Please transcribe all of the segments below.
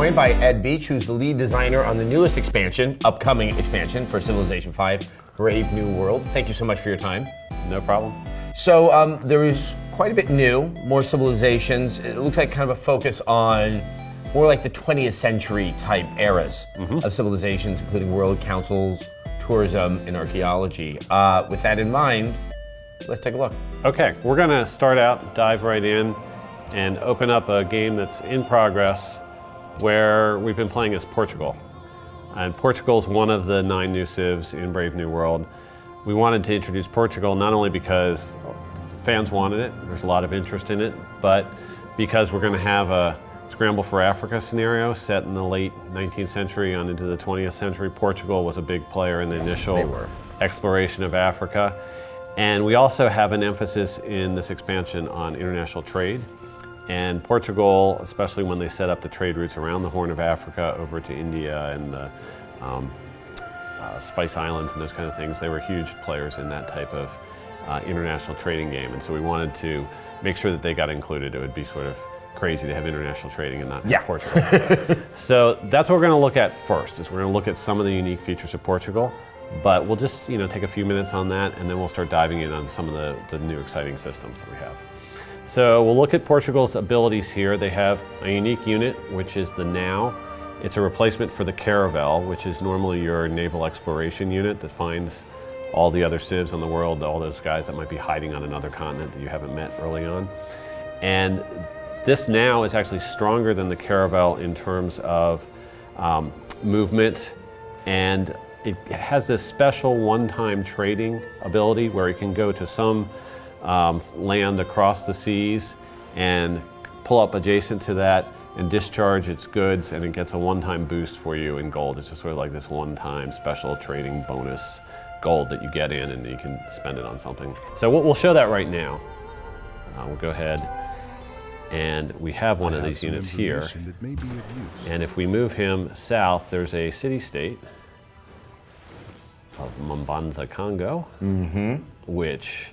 joined by Ed Beach, who's the lead designer on the newest expansion, upcoming expansion for Civilization V, Brave New World. Thank you so much for your time. No problem. So there is quite a bit new, more civilizations. It looks like kind of a focus on more like the 20th century type eras of civilizations, including world councils, tourism, and archaeology. With that in mind, let's take a look. Okay, we're gonna start out, dive right in, and open up a game that's in progress where we've been playing as Portugal. And Portugal is one of the 9 new civs in Brave New World. We wanted to introduce Portugal not only because fans wanted it, there's a lot of interest in it, but because we're gonna have a Scramble for Africa scenario set in the late 19th century on into the 20th century. Portugal was a big player in the initial exploration of Africa. And we also have an emphasis in this expansion on international trade. And Portugal, especially when they set up the trade routes around the Horn of Africa over to India and the Spice Islands and those kind of things, they were huge players in that type of international trading game. And so we wanted to make sure that they got included. It would be sort of crazy to have international trading and not have Portugal. So that's what we're going to look at first, is we're going to look at some of the unique features of Portugal. But we'll just take a few minutes on that, and then we'll start diving in on some of the new exciting systems that we have. So we'll look at Portugal's abilities here. They have a unique unit, which is the Now. It's a replacement for the Caravel, which is normally your naval exploration unit that finds all the other civs in the world, all those guys that might be hiding on another continent that you haven't met early on. And this Now is actually stronger than the Caravel in terms of movement, and it has this special one-time trading ability where it can go to some land across the seas and pull up adjacent to that and discharge its goods, and it gets a one-time boost for you in gold. It's just sort of like this one-time special trading bonus gold that you get in, and you can spend it on something. So we'll show that right now. We'll go ahead, and we have one of these units here. And if we move him south, there's a city-state of Mambanza, Congo, which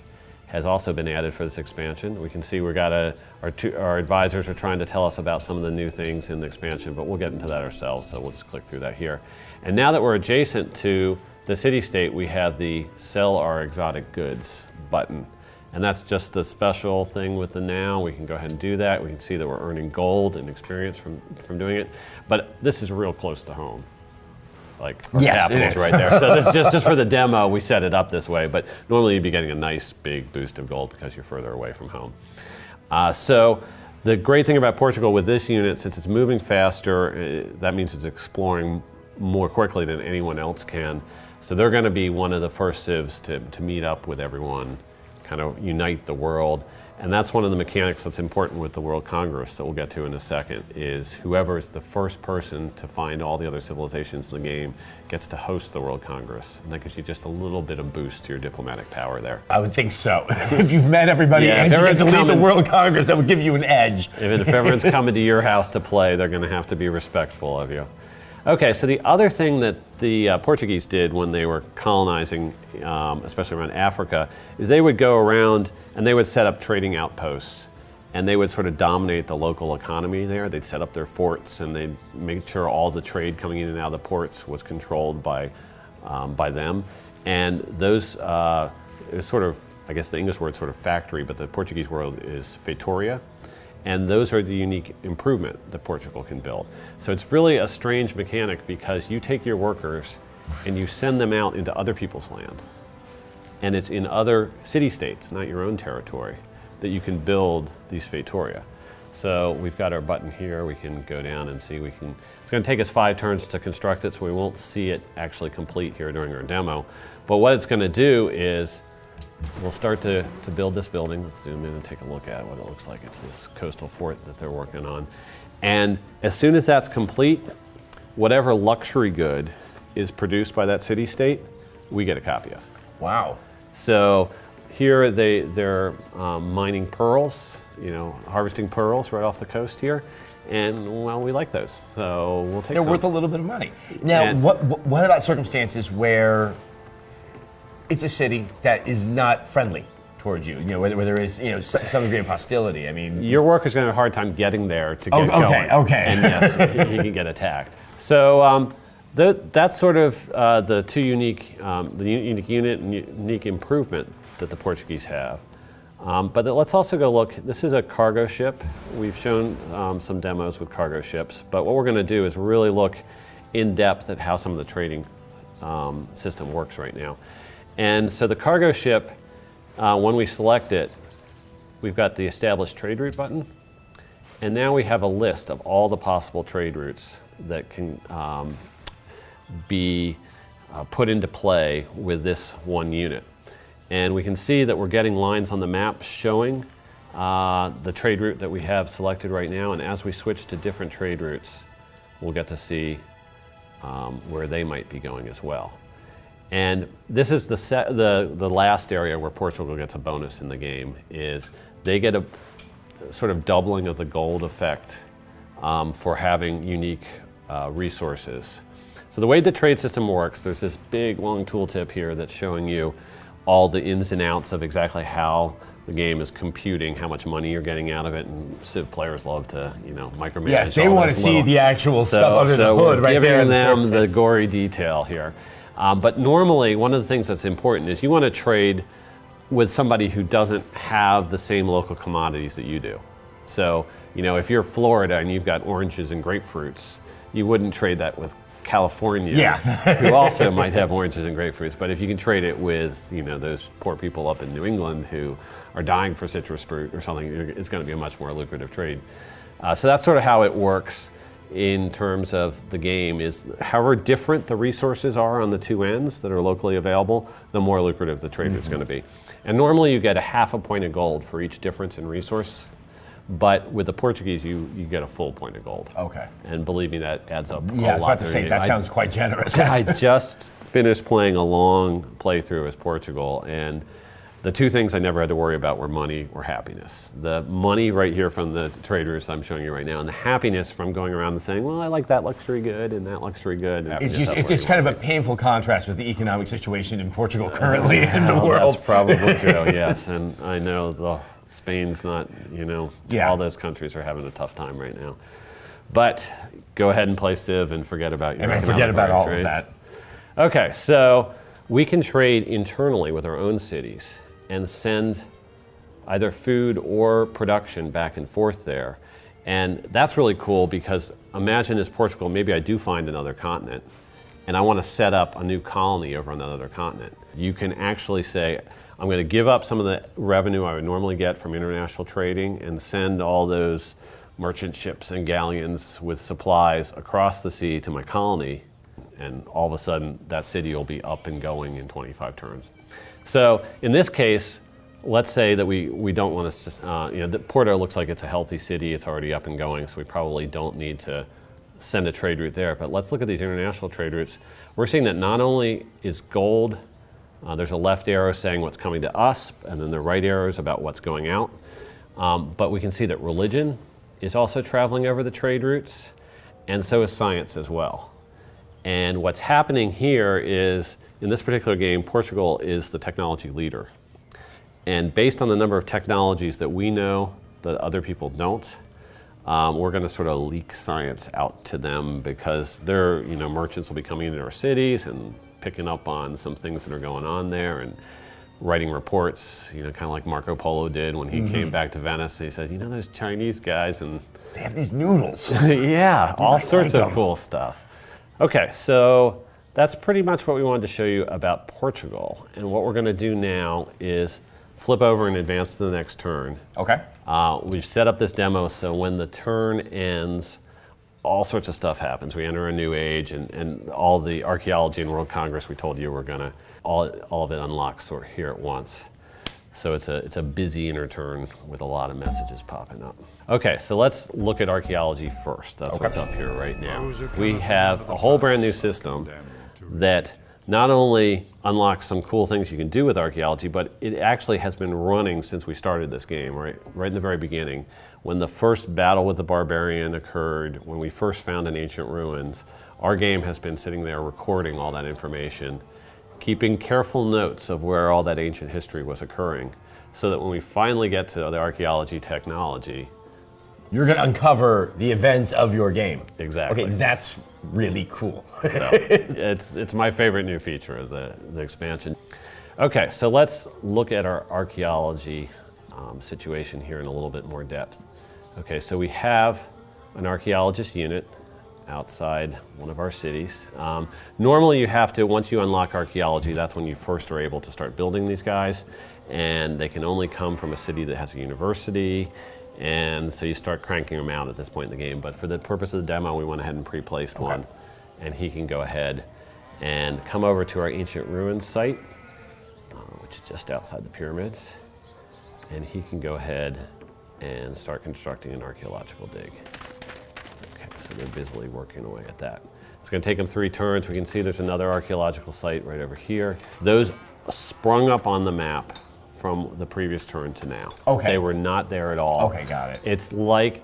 has also been added for this expansion. We can see we got our advisors are trying to tell us about some of the new things in the expansion, but we'll get into that ourselves, so we'll just click through that here. And now that we're adjacent to the city-state, we have the Sell Our Exotic Goods button. And that's just the special thing with the Now. We can go ahead and do that. We can see that we're earning gold and experience from doing it. But this is real close to home. Like our capital's right there. So this just for the demo, we set it up this way. But normally you'd be getting a nice big boost of gold because you're further away from home. So the great thing about Portugal with this unit, since it's moving faster, that means it's exploring more quickly than anyone else can. So they're going to be one of the first civs to meet up with everyone, kind of unite the world. And that's one of the mechanics that's important with the World Congress that we'll get to in a second, is whoever is the first person to find all the other civilizations in the game gets to host the World Congress. And that gives you just a little bit of boost to your diplomatic power there. I would think so. If you've met everybody and you get to lead the World Congress, that would give you an edge. If everyone's coming to your house to play, they're going to have to be respectful of you. Okay, so the other thing that the Portuguese did when they were colonizing, especially around Africa, is they would go around and they would set up trading outposts, and they would sort of dominate the local economy there. They'd set up their forts, and they'd make sure all the trade coming in and out of the ports was controlled by them. And those, it was sort of, I guess the English word is sort of factory, but the Portuguese word is feitoria. And those are the unique improvement that Portugal can build. So it's really a strange mechanic, because you take your workers and you send them out into other people's land. And it's in other city-states, not your own territory, that you can build these feitoria. So we've got our button here. We can go down and see. It's going to take us 5 turns to construct it, so we won't see it actually complete here during our demo. But what it's going to do is we'll start to build this building. Let's zoom in and take a look at what it looks like. It's this coastal fort that they're working on. And as soon as that's complete, whatever luxury good is produced by that city-state, we get a copy of. Wow. So here they're mining pearls, harvesting pearls right off the coast here. And, well, we like those, so we'll take some. They're worth a little bit of money. Now, what about circumstances where it's a city that is not friendly towards you? You know, where there is, you know, some degree of hostility. I mean, your worker's going to have a hard time getting there to get going. Okay. And yes, he can get attacked. So that's sort of the unique unit and unique improvement that the Portuguese have. But let's also go look. This is a cargo ship. We've shown some demos with cargo ships, but what we're going to do is really look in depth at how some of the trading system works right now. And so the cargo ship, when we select it, we've got the established trade route button, and now we have a list of all the possible trade routes that can be put into play with this one unit. And we can see that we're getting lines on the map showing the trade route that we have selected right now. And as we switch to different trade routes, we'll get to see where they might be going as well. And this is the last area where Portugal gets a bonus in the game, is they get a sort of doubling of the gold effect for having unique resources. So the way the trade system works, there's this big long tooltip here that's showing you all the ins and outs of exactly how the game is computing, how much money you're getting out of it, and Civ players love to, you know, micromanage. Yes, they want to see the actual stuff under the hood right there in the surface. Giving them the gory detail here. But normally, one of the things that's important is you want to trade with somebody who doesn't have the same local commodities that you do. So, you know, if you're Florida and you've got oranges and grapefruits, you wouldn't trade that with California, who also might have oranges and grapefruits. But if you can trade it with, you know, those poor people up in New England who are dying for citrus fruit or something, it's going to be a much more lucrative trade. So that's sort of how it works in terms of the game, is however different the resources are on the two ends that are locally available, the more lucrative the trade is going to be. And normally you get a half a point of gold for each difference in resource. But with the Portuguese, you get a full point of gold. Okay. And believe me, that adds up a lot. Yeah, I was about to say, that sounds quite generous. I just finished playing a long playthrough as Portugal, and the two things I never had to worry about were money or happiness. The money right here from the traders I'm showing you right now, and the happiness from going around and saying, well, I like that luxury good and that luxury good. It's just kind of a painful contrast with the economic situation in Portugal currently in the world. That's probably true, yes. And I know Spain's not, you know, all those countries are having a tough time right now. But go ahead and play Civ and forget about your economic forget about all right? of that. Okay, so we can trade internally with our own cities and send either food or production back and forth there. And that's really cool, because imagine as Portugal, maybe I do find another continent and I want to set up a new colony over on another continent. You can actually say, I'm going to give up some of the revenue I would normally get from international trading and send all those merchant ships and galleons with supplies across the sea to my colony, and all of a sudden that city will be up and going in 25 turns. So in this case, let's say that we don't want to, you know, Porto looks like it's a healthy city, it's already up and going, so we probably don't need to send a trade route there. But let's look at these international trade routes. We're seeing that not only is gold, there's a left arrow saying what's coming to us, and then the right arrow is about what's going out. But we can see that religion is also traveling over the trade routes, and so is science as well. And what's happening here is, in this particular game, Portugal is the technology leader. And based on the number of technologies that we know that other people don't, we're going to sort of leak science out to them, because their, you know, merchants will be coming into our cities and picking up on some things that are going on there and writing reports, you know, kind of like Marco Polo did when he came back to Venice. He said, you know, those Chinese guys, and they have these noodles. Yeah, all sorts of cool stuff. Okay, so that's pretty much what we wanted to show you about Portugal. And what we're going to do now is flip over and advance to the next turn. Okay. We've set up this demo so when the turn ends, all sorts of stuff happens. We enter a new age, and all the archaeology and World Congress we told you we're gonna, all of it unlocks sort of here at once. So it's a busy inner turn with a lot of messages popping up. Okay, so let's look at archaeology first. That's what's up here right now. We have a whole brand new system that not only unlocks some cool things you can do with archaeology, but it actually has been running since we started this game, right in the very beginning. When the first battle with the barbarian occurred, when we first found an ancient ruins, our game has been sitting there recording all that information, keeping careful notes of where all that ancient history was occurring, so that when we finally get to the archaeology technology, you're going to uncover the events of your game. Exactly. Okay, that's really cool. So it's my favorite new feature of the expansion. Okay, so let's look at our archaeology situation here in a little bit more depth. Okay, so we have an archaeologist unit outside one of our cities. Normally you have to, once you unlock archaeology, that's when you first are able to start building these guys, and they can only come from a city that has a university, and so you start cranking them out at this point in the game. But for the purpose of the demo, we went ahead and pre-placed one, and he can go ahead and come over to our ancient ruins site, which is just outside the pyramids, and he can go ahead and start constructing an archaeological dig. Okay, so they're busily working away at that. It's going to take them 3 turns. We can see there's another archaeological site right over here. Those sprung up on the map from the previous turn to now. Okay. They were not there at all. Okay, got it. It's like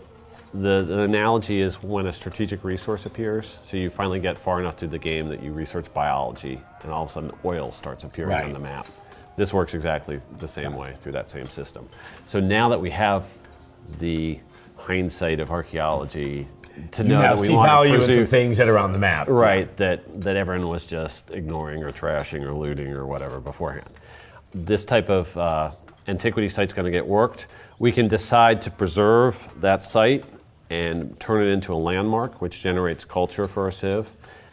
the analogy is when a strategic resource appears, so you finally get far enough through the game that you research biology, and all of a sudden oil starts appearing on the map. This works exactly the same way through that same system. So now that we have the hindsight of archaeology to know that we see want value to in some things that are on the map. Right, that everyone was just ignoring or trashing or looting or whatever beforehand. This type of antiquity site's going to get worked. We can decide to preserve that site and turn it into a landmark, which generates culture for our civ.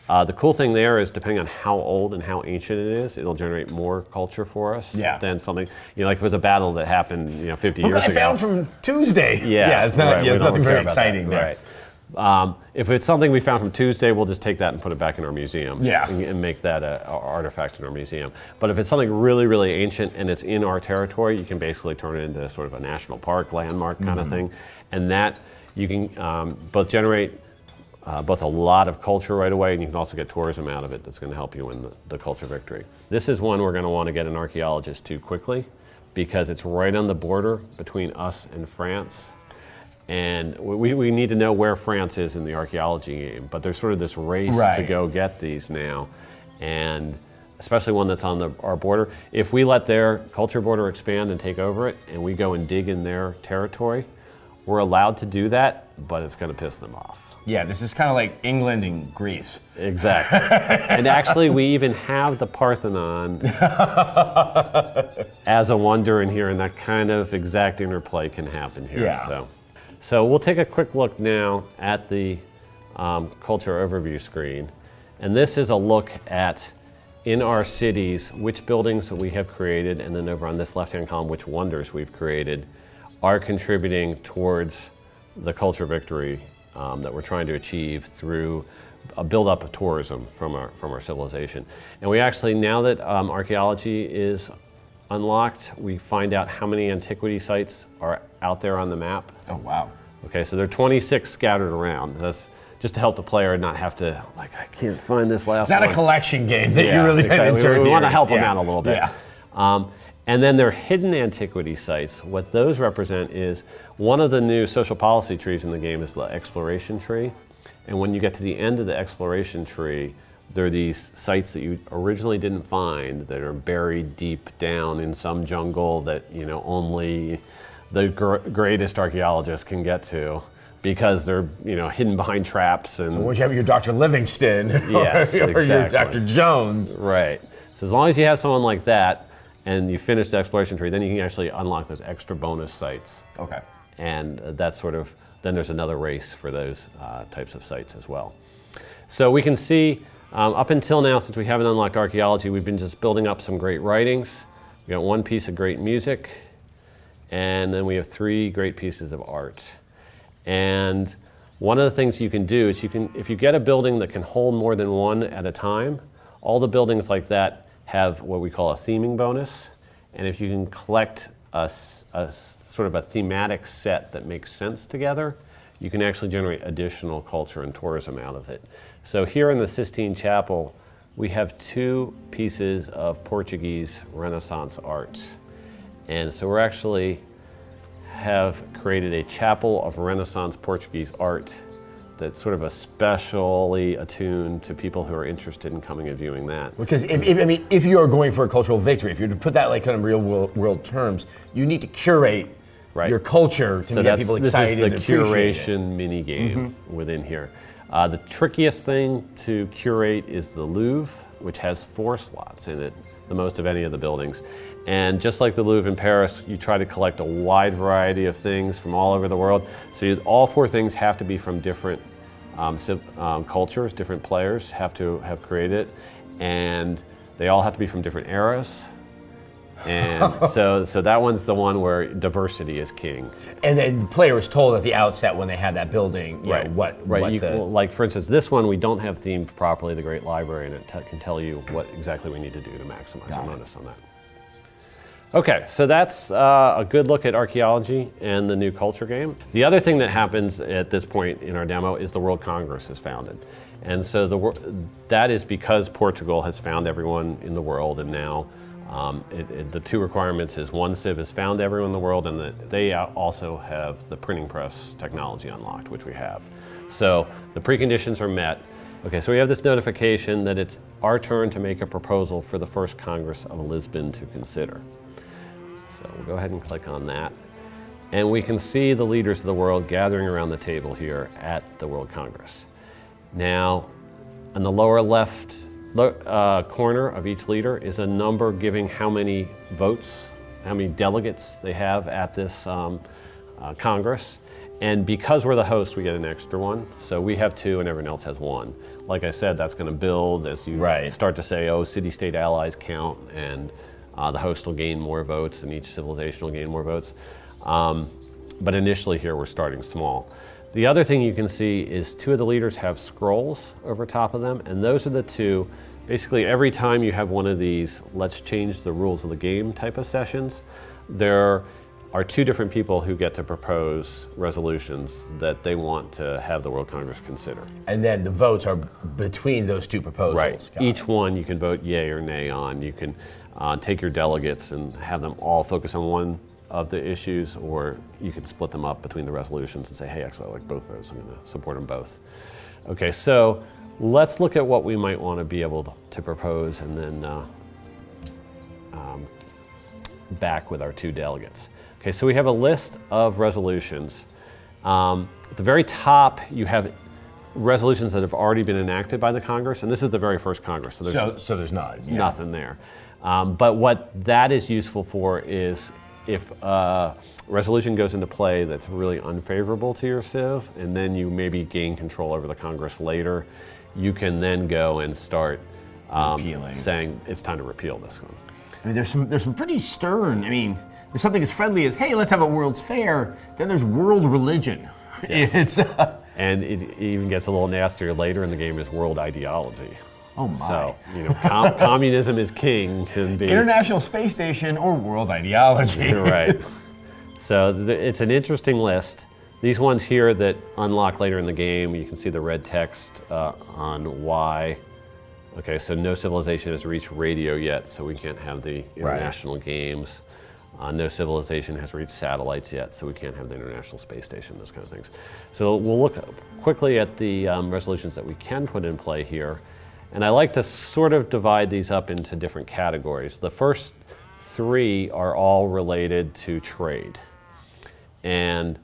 The cool thing there is, depending on how old and how ancient it is, it'll generate more culture for us than something, like if it was a battle that happened 50 years ago. I found from Tuesday. It's not. It's nothing very exciting there. Right. If it's something we found from Tuesday, we'll just take that and put it back in our museum and make that an artifact in our museum. But if it's something really, really ancient and it's in our territory, you can basically turn it into sort of a national park, landmark kind of thing. And that you can both generate both a lot of culture right away, and you can also get tourism out of it that's going to help you win the culture victory. This is one we're going to want to get an archaeologist to quickly, because it's right on the border between us and France. And we need to know where France is in the archaeology game, but there's sort of this race to go get these now, and especially one that's on our border. If we let their culture border expand and take over it, and we go and dig in their territory, we're allowed to do that, but it's going to piss them off. Yeah, this is kind of like England and Greece. Exactly. And actually, we even have the Parthenon as a wonder in here, and that kind of exact interplay can happen here. Yeah. So we'll take a quick look now at the culture overview screen. And this is a look at, in our cities, which buildings that we have created, and then over on this left-hand column, which wonders we've created are contributing towards the culture victory that we're trying to achieve through a build-up of tourism from our civilization. And we actually, now that archaeology is unlocked, we find out how many antiquity sites are out there on the map. Oh, wow. Okay, so there are 26 scattered around. That's just to help the player not have to, I can't find this last one. It's not a collection game that you really trying to insert. We want to help them out a little bit. Yeah. And then there are hidden antiquity sites. What those represent is one of the new social policy trees in the game is the exploration tree. And when you get to the end of the exploration tree, there are these sites that you originally didn't find that are buried deep down in some jungle that only the greatest archaeologists can get to, because they're hidden behind traps. And so once you have your Dr. Livingston yes, or your Dr. Jones. Right. So as long as you have someone like that and you finish the exploration tree, then you can actually unlock those extra bonus sites. Okay. And that's sort of, then there's another race for those types of sites as well. So we can see up until now, since we haven't unlocked archaeology, we've been just building up some great writings. We got one piece of great music, and then we have 3 great pieces of art. And one of the things you can do is if you get a building that can hold more than one at a time, all the buildings like that have what we call a theming bonus. And if you can collect a sort of a thematic set that makes sense together, you can actually generate additional culture and tourism out of it. So here in the Sistine Chapel, we have 2 pieces of Portuguese Renaissance art. And so we're actually have created a chapel of Renaissance Portuguese art that's sort of especially attuned to people who are interested in coming and viewing that. Because if you're going for a cultural victory, if you're to put that like kind of real world terms, you need to curate your culture to get people excited. This is the curation mini game within here. The trickiest thing to curate is the Louvre, which has 4 slots in it, the most of any of the buildings. And just like the Louvre in Paris, you try to collect a wide variety of things from all over the world. So all 4 things have to be from different cultures, different players have to have created it, and they all have to be from different eras. And so that one's the one where diversity is king. And then the player was told at the outset when they had that building, you know, like for instance, this one we don't have themed properly, the Great Library, and it can tell you what exactly we need to do to maximize our bonus on that. Okay, so that's a good look at archaeology and the new culture game. The other thing that happens at this point in our demo is the World Congress is founded. And so that is because Portugal has found everyone in the world, and now the 2 requirements is 1 civ has found everyone in the world, and that they also have the printing press technology unlocked, which we have. So the preconditions are met. Okay, so we have this notification that it's our turn to make a proposal for the first Congress of Lisbon to consider. So we'll go ahead and click on that. And we can see the leaders of the world gathering around the table here at the World Congress. Now, on the lower left corner of each leader is a number giving how many votes, how many delegates they have at this Congress. And because we're the host, we get an extra one. So we have 2 and everyone else has 1. Like I said, that's going to build as you start to say, oh, city-state allies count, and the host will gain more votes, and each civilization will gain more votes. But initially here, we're starting small. The other thing you can see is 2 of the leaders have scrolls over top of them, and those are the 2. Basically, every time you have one of these, let's change the rules of the game type of sessions, there are 2 different people who get to propose resolutions that they want to have the World Congress consider. And then the votes are between those 2 proposals. Right. Each one you can vote yay or nay on. You can take your delegates and have them all focus on one of the issues, or you can split them up between the resolutions and say, hey, actually I like both those, I'm going to support them both. Okay, so let's look at what we might want to be able to propose, and then back with our 2 delegates. Okay, so we have a list of resolutions. At the very top, you have resolutions that have already been enacted by the Congress, and this is the very first Congress, so there's nothing there. But what that is useful for is if a resolution goes into play that's really unfavorable to your civ, and then you maybe gain control over the Congress later, you can then go and start saying it's time to repeal this one. I mean, there's some pretty stern. I mean, there's something as friendly as, hey, let's have a World's Fair. Then there's world religion. Yes. And it even gets a little nastier later in the game is world ideology. Oh my. So, you know, communism is king can be International Space Station or world ideology. Right. So it's an interesting list. These ones here that unlock later in the game, you can see the red text on why. Okay, so no civilization has reached radio yet, so we can't have the international games. No civilization has reached satellites yet, so we can't have the International Space Station, those kind of things. So we'll look quickly at the resolutions that we can put in play here. And I like to sort of divide these up into different categories. The first 3 are all related to trade. And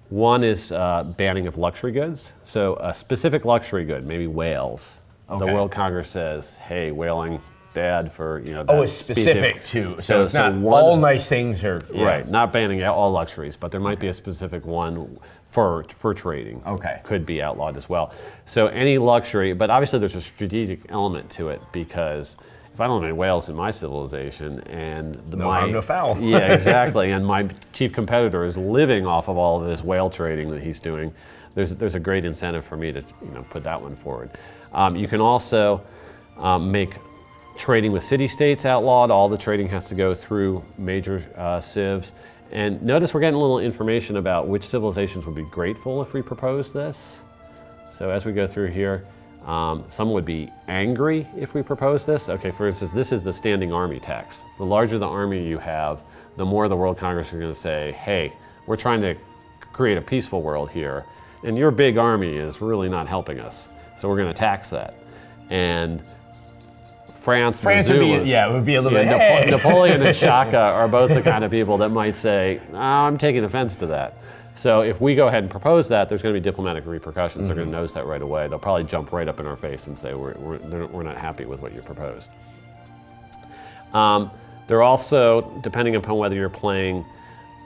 one is banning of luxury goods. So a specific luxury good, maybe whales. Okay. The World Congress says, hey, whaling bad for, you know, it's specific to, so it's not all nice things are right, not banning all luxuries, but there might be a specific one for trading. Okay, could be outlawed as well. So any luxury, but obviously there's a strategic element to it, because if I don't have any whales in my civilization and no harm, no foul. Yeah, exactly, and my chief competitor is living off of all of this whale trading that he's doing, there's a great incentive for me to, you know, put that one forward. You can also make trading with city-states outlawed. All the trading has to go through major civs. And notice we're getting a little information about which civilizations would be grateful if we propose this. So as we go through here, some would be angry if we propose this. Okay, for instance, this is the standing army tax. The larger the army you have, the more the World Congress are going to say, hey, we're trying to create a peaceful world here, and your big army is really not helping us. So we're going to tax that. And France would be, it would be a little bit, hey. Napoleon and Shaka are both the kind of people that might say, oh, I'm taking offense to that. So if we go ahead and propose that, there's going to be diplomatic repercussions. They're going to notice that right away. They'll probably jump right up in our face and say, we're not happy with what you proposed. They're also, depending upon whether you're playing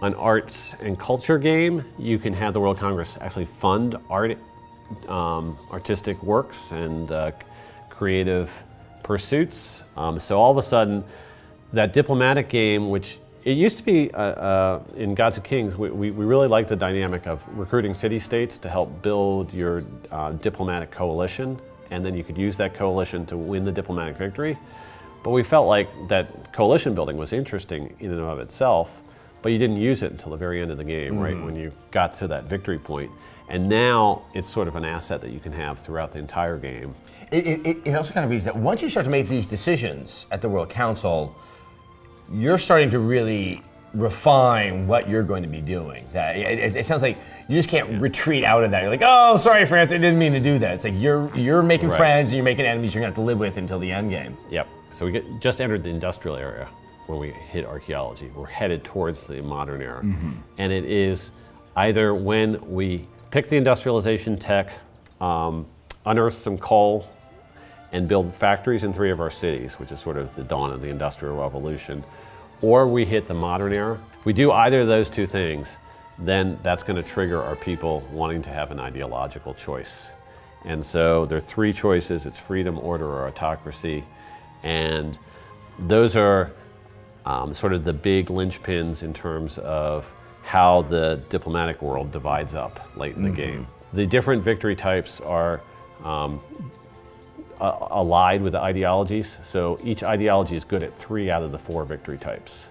an arts and culture game, you can have the World Congress actually fund artistic works and creative pursuits. So all of a sudden, that diplomatic game, which it used to be in Gods and Kings, we really liked the dynamic of recruiting city-states to help build your diplomatic coalition, and then you could use that coalition to win the diplomatic victory. But we felt like that coalition building was interesting in and of itself, but you didn't use it until the very end of the game, right, when you got to that victory point. And now it's sort of an asset that you can have throughout the entire game. It also kind of means that once you start to make these decisions at the World Council, you're starting to really refine what you're going to be doing. That it sounds like you just can't retreat out of that. You're like, oh, sorry, France, I didn't mean to do that. It's like you're making friends and you're making enemies you're going to have to live with until the end game. Yep. So we just entered the industrial era when we hit archaeology. We're headed towards the modern era. And it is either when we pick the industrialization tech, unearth some coal, and build factories in 3 of our cities, which is sort of the dawn of the Industrial Revolution, or we hit the modern era. If we do either of those 2 things, then that's going to trigger our people wanting to have an ideological choice. And so there are 3 choices. It's freedom, order, or autocracy. And those are sort of the big linchpins in terms of how the diplomatic world divides up late in the game. The different victory types are allied with the ideologies. So each ideology is good at 3 out of the 4 victory types.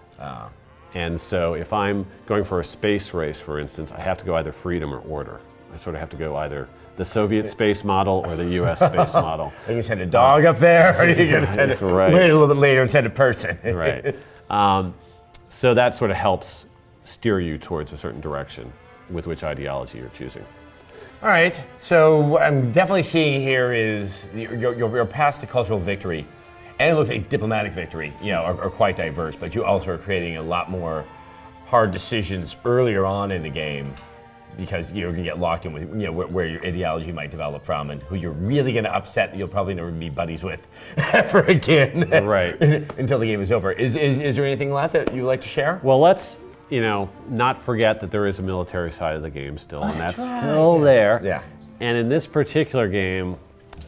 And so if I'm going for a space race, for instance, I have to go either freedom or order. I sort of have to go either the Soviet space model or the US space model. Are you going to send a dog up there, or are you going to send it wait a little bit later and send a person? Right. So that sort of helps steer you towards a certain direction with which ideology you're choosing. All right, so what I'm definitely seeing here is your paths to cultural victory, and it looks like diplomatic victory, are quite diverse, but you also are creating a lot more hard decisions earlier on in the game because you're going to get locked in with where your ideology might develop from and who you're really going to upset that you'll probably never be buddies with ever again. Right. Until the game is over. Is there anything left that you'd like to share? Well, let's not forget that there is a military side of the game still, and that's still there. Yeah. And in this particular game,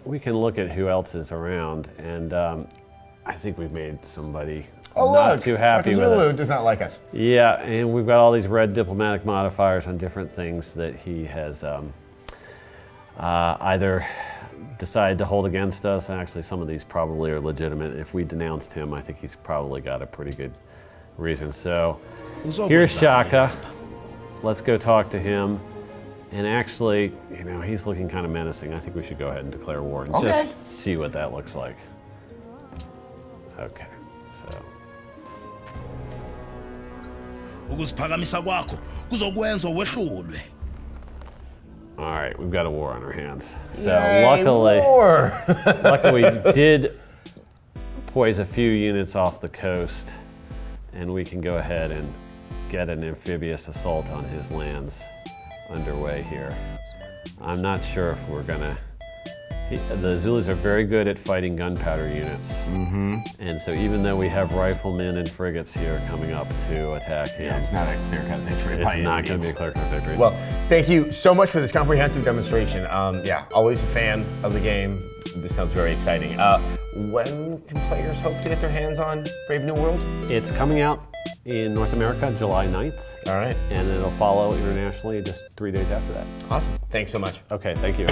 we can look at who else is around, and I think we've made somebody not too happy with us. Does not like us. Yeah, and we've got all these red diplomatic modifiers on different things that he has either decided to hold against us, and actually some of these probably are legitimate. If we denounced him, I think he's probably got a pretty good reason. So here's Shaka. Let's go talk to him. And actually, he's looking kind of menacing. I think we should go ahead and declare war and just see what that looks like. Okay, so. All right, we've got a war on our hands. So luckily we did poise a few units off the coast, and we can go ahead and get an amphibious assault on his lands underway here. I'm not sure if we're gonna. The Zulus are very good at fighting gunpowder units, and so even though we have riflemen and frigates here coming up to attack him, it's not a clear-cut victory. It's not going to be a clear-cut victory. Well, thank you so much for this comprehensive demonstration. Yeah, always a fan of the game. This sounds very exciting. When can players hope to get their hands on Brave New World? It's coming out in North America July 9th. All right. And it'll follow internationally just 3 days after that. Awesome. Thanks so much. Okay, thank you.